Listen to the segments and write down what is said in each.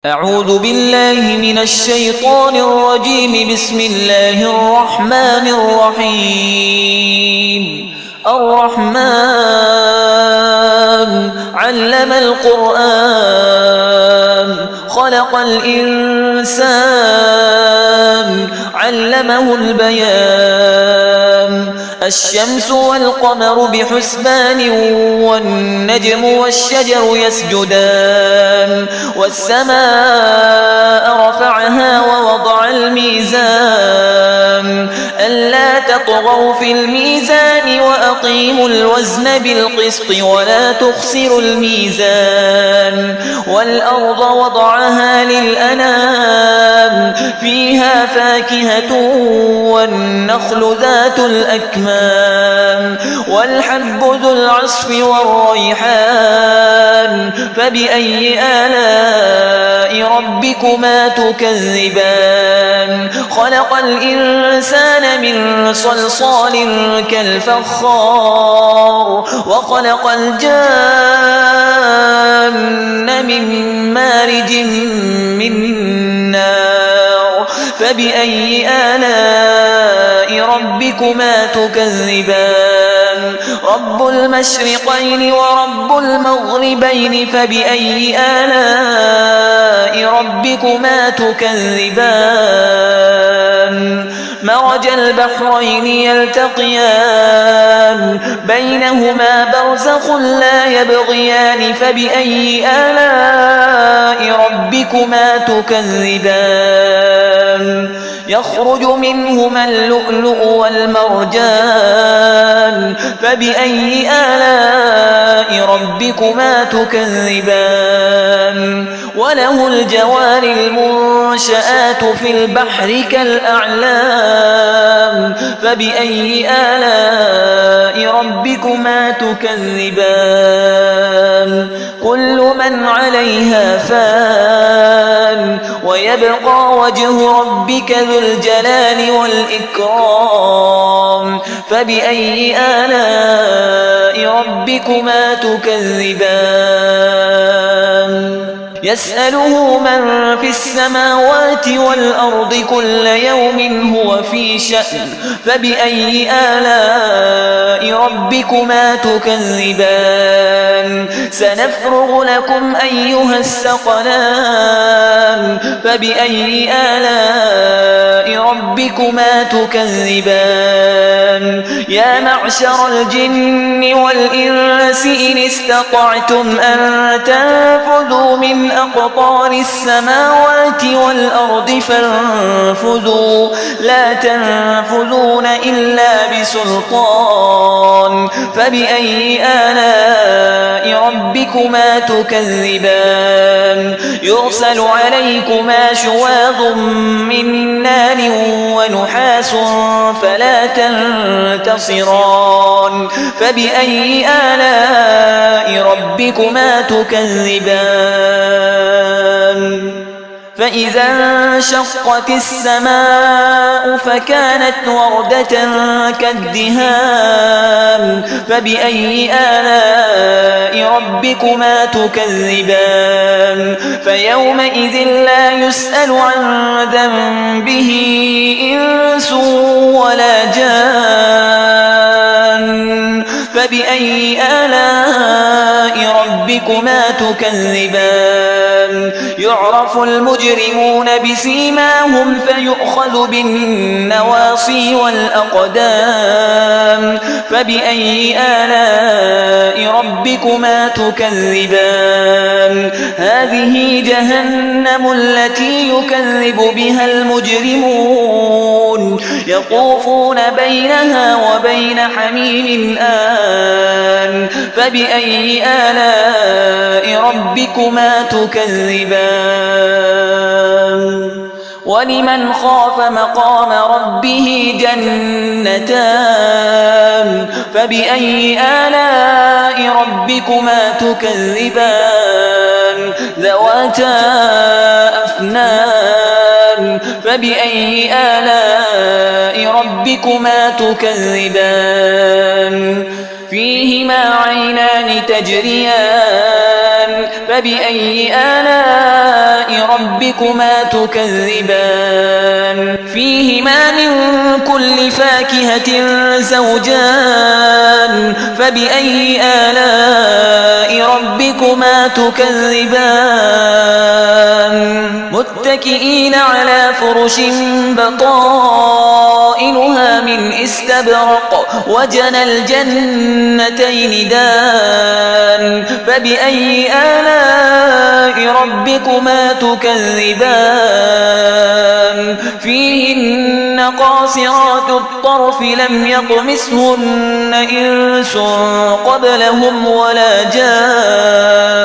أعوذ بالله من الشيطان الرجيم. بسم الله الرحمن الرحيم. الرحمن علم القرآن خلق الإنسان علمه البيان. الشمس والقمر بحسبان والنجم والشجر يسجدان. والسماء رفعها ووضع الميزان ألا تطغوا في الميزان وأقيموا الوزن بالقسط ولا تخسروا الميزان. والأرض وضعها للأنام فيها فاكهة والنخل ذات الأكمام والحب ذو العصف والريحان. فبأي آلاء ربكما تكذبان؟ خلق الإنسان من صلصال كالفخار وخلق الجان من مارج من نار. فبأي آلاء ربكما تكذبان؟ رب المشرقين ورب المغربين. فبأي آلاء ربكما تكذبان؟ مرج البحرين يلتقيان بينهما برزخ لا يبغيان. فبأي آلاء ربكما تكذبان؟ يخرج منهما اللؤلؤ والمرجان. فبأي آلاء ربكما تكذبان؟ وله الجوار المنشآت في البحر كالأعلام. فبأي آلاء ربكما تكذبان؟ كل من عليها فان ويبقى وجه ربك ذو الجلال والإكرام. فبأي آلاء ربكما تكذبان؟ يسأله من في السماوات والأرض كل يوم هو في شأن. فبأي آلاء ربكما تكذبان؟ سنفرغ لكم أيها الثقلان. فبأي آلاء ربكما تكذبان؟ يا معشر الجن والإنس إن استطعتم أن تنفذوا من أقطار السماوات والأرض فانفذوا لا تنفذون إلا بسلطان. فبأي آلاء ربكما تكذبان؟ يرسل عليكما شواظ من نار ونحاس فلا تنتصران. فبأي آلاء ربكما تكذبان؟ فإذا انشقت السماء فكانت وردة كالدهان. فبأي آلاء ربكما تكذبان؟ فيومئذ لا يسأل عن ذنبه إنس ولا جان. فبأي آلاء ربكما تكذبان؟ يعرف المجرمون بسيماهم فيؤخذ بالنواصي والأقدام. فبأي آلاء ربكما تكذبان؟ هذه جهنم التي يكذب بها المجرمون يطوفون بينها وبين حميم آن. فبأي آلاء ربكما تكذبان؟ ولمن خاف مقام ربه جنتان. فبأي آلاء ربكما تكذبان؟ ذواتا أفنان. فبأي آلاء ربكما تكذبان؟ فيهما عينان تجريان. فبأي آلاء ربكما تكذبان فيهما من كل فاكهة زوجان فبأي آلاء ربكما تكذبان متكئين على فرش بطائنها من استبرق وجنى الجنتين دان فبأي آلاء ربكما تكذبان فيهن قاصرات الطرف لم يطمثهن إنس قبلهم ولا جان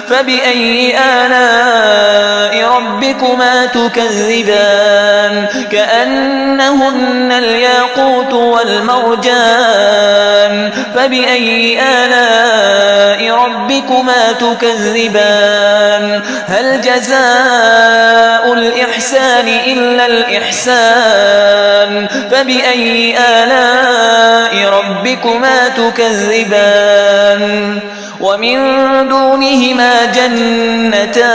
فبأي آلاء ربكما تكذبان كأنهن الياقوت والمرجان فبأي آلاء ربكما تكذبان هل جزاء الإحسان إلا الإحسان فبأي آلاء ربكما تكذبان ومن دونهما جنتان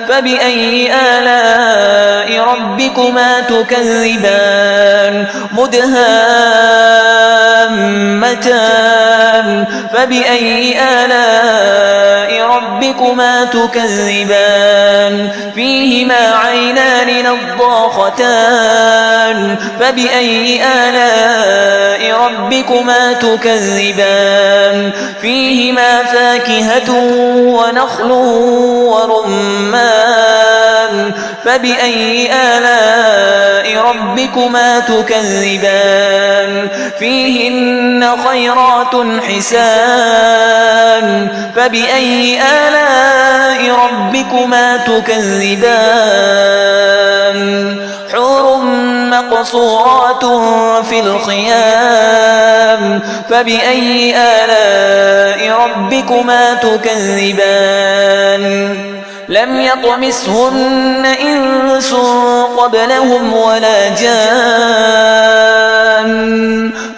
فبأي آلاء ربكما تكذبان مدهامتان فبأي آلاء ربكما تكذبان فيهما عينان نضاختان فبأي آلاء ربكما تكذبان فيهما فاكهة ونخل ورمان فبأي آلاء ربكما تكذبان فيهن خيرات حسان فبأي آلاء ربكما تكذبان حور مقصورات في الخيام فبأي آلاء ربكما تكذبان لم يطمثهن إنس قبلهم ولا جان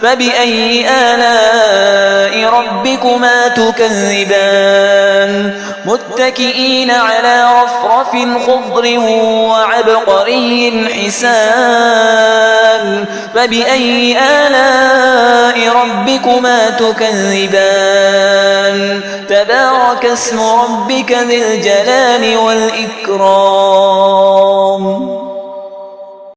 فبأي آلاء ربكما تكذبان متكئين على رفرف خضر وعبقري حسان فبأي آلاء ربكما تكذبان تبارك اسم ربك ذي الجلال والإكرام